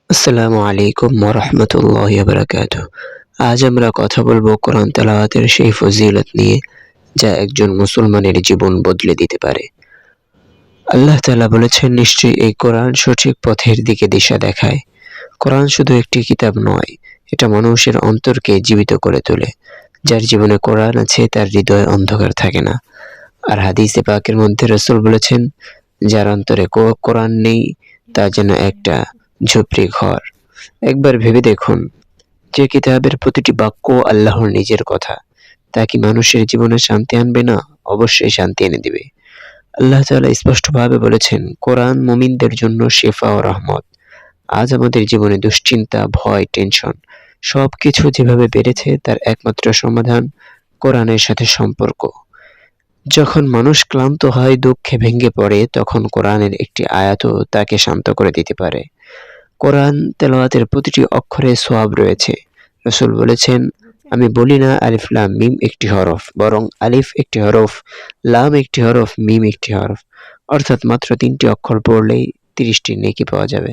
আসসালামু আলাইকুম ওয়া বারাকাতুহু। আজ আমরা কথা বলবো কোরআন তেলাওয়াতের সেই ফজিলত নিয়ে, যা একজন মুসলমানের জীবন বদলে দিতে পারে। আল্লাহ তাআলা বলেছেন, নিশ্চয়ই এই কোরআন সঠিক পথের দিকে দিশা দেখায়। কোরআন শুধু একটি কিতাব নয়, এটা মানুষের অন্তরকে জীবিত করে তোলে। যার জীবনে কোরআন আছে তার হৃদয়ে অন্ধকার থাকে না। আর হাদিসে পাকের মধ্যে রাসূল বলেছেন, যার অন্তরে কোরআন নেই তা যেন একটা ঝুপড়ি ঘর। একবার ভেবে দেখুন, যে কিতাবের প্রতিটি বাক্য আল্লাহর নিজের কথা, তা কি মানুষের জীবনে শান্তি আনবে না? অবশ্যই শান্তি এনে দিবে। আল্লাহ তাআলা স্পষ্টভাবে বলেছেন, কোরআন মুমিনদের জন্য শিফা ও রহমত। আজ আমাদের জীবনে দুশ্চিন্তা, ভয়, টেনশন সবকিছু যেভাবে বেড়েছে, তার একমাত্র সমাধান কোরআনের সাথে সম্পর্ক। যখন মানুষ ক্লান্ত হয়, দুঃখে ভেঙে পড়ে, তখন কোরআনের একটি আয়াতও তাকে শান্ত করে দিতে পারে। কোরআন তেলাওয়াতের প্রতিটি অক্ষরে সওয়াব রয়েছে। রাসূল বলেছেন, আমি বলি না আলিফ লাম মিম একটি হরফ, বরং আলিফ একটি হরফ, লাম একটি হরফ, মিম একটি হরফ। অর্থাৎ মাত্র ৩টি অক্ষর পড়লেই ৩০টি নেকি পাওয়া যাবে।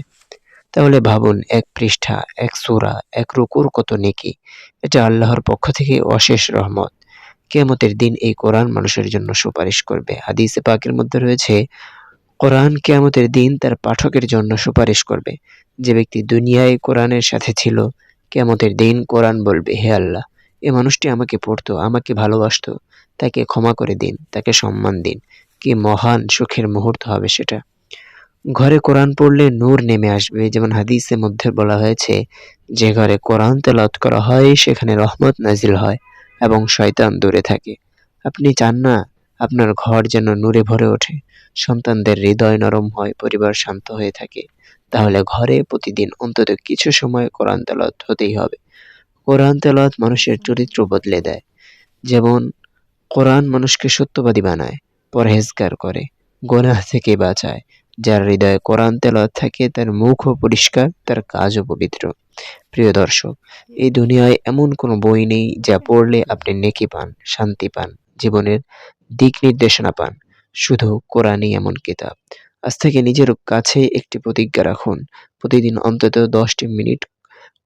তাহলে ভাবুন, এক পৃষ্ঠা, এক সূরা, এক রুকুর কত নেকি! এটা আল্লাহর পক্ষ থেকে অশেষ রহমত। কিয়ামতের দিন এই কোরআন মানুষের জন্য সুপারিশ করবে। হাদিসে পাকের মধ্যে রয়েছে, কোরআন কিয়ামতের দিন তার পাঠকের জন্য সুপারিশ করবে। যে ব্যক্তি দুনিয়ায় কোরআনের সাথে ছিল, কিয়ামতের দিন কোরআন বলবে, হে আল্লাহ, এ মানুষটি আমাকে পড়তো, আমাকে ভালোবাসতো, তাকে ক্ষমা করে দিন, তাকে সম্মান দিন। কি মহান সুখের মুহূর্ত হবে সেটা! ঘরে কোরআন পড়লে নূর নেমে আসবে। যেমন হাদিসের মধ্যে বলা হয়েছে, যে ঘরে কোরআন তেলাওয়াত করা হয় সেখানে রহমত নাজিল হয় এবং শয়তান দূরে থাকে। আপনি চান না আপনার ঘর যেন নূরে ভরে ওঠে, সন্তানদের হৃদয় নরম হয়, পরিবার শান্ত হয়ে থাকে? তাহলে ঘরে প্রতিদিন অন্তত কিছু সময় কোরআন তেলাওয়াত হতেই হবে। কোরআন তেলাওয়াত মানুষের চরিত্র বদলে দেয়। যেমন কোরআন মানুষকে সত্যবাদী বানায়, পরহেজগার করে, গুনাহ থেকে বাঁচায়। যার হৃদয়ে কোরআন তেলাওয়াত থাকে তার মুখও পরিষ্কার, তার কাজও পবিত্র। প্রিয় দর্শক, এই দুনিয়ায় এমন কোনো বই নেই যা পড়লে আপনি নেকি পান, শান্তি পান, জীবনের দিক নির্দেশনা পান। শুধু কোরআনই এমন কিতাব। আজ থেকে নিজের কাছে একটি প্রতিজ্ঞা রাখুন, প্রতিদিন অন্তত ১০টি মিনিট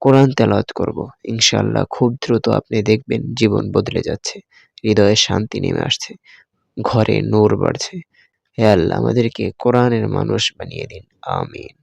কোরআন তেলাওয়াত করব। ইনশাআল্লাহ খুব দ্রুত আপনি দেখবেন জীবন বদলে যাচ্ছে, হৃদয়ে শান্তি নেমে আসছে, ঘরে নূর বাড়ছে। হে আল্লাহ, আমাদেরকে কোরআনের মানুষ বানিয়ে দিন। আমিন।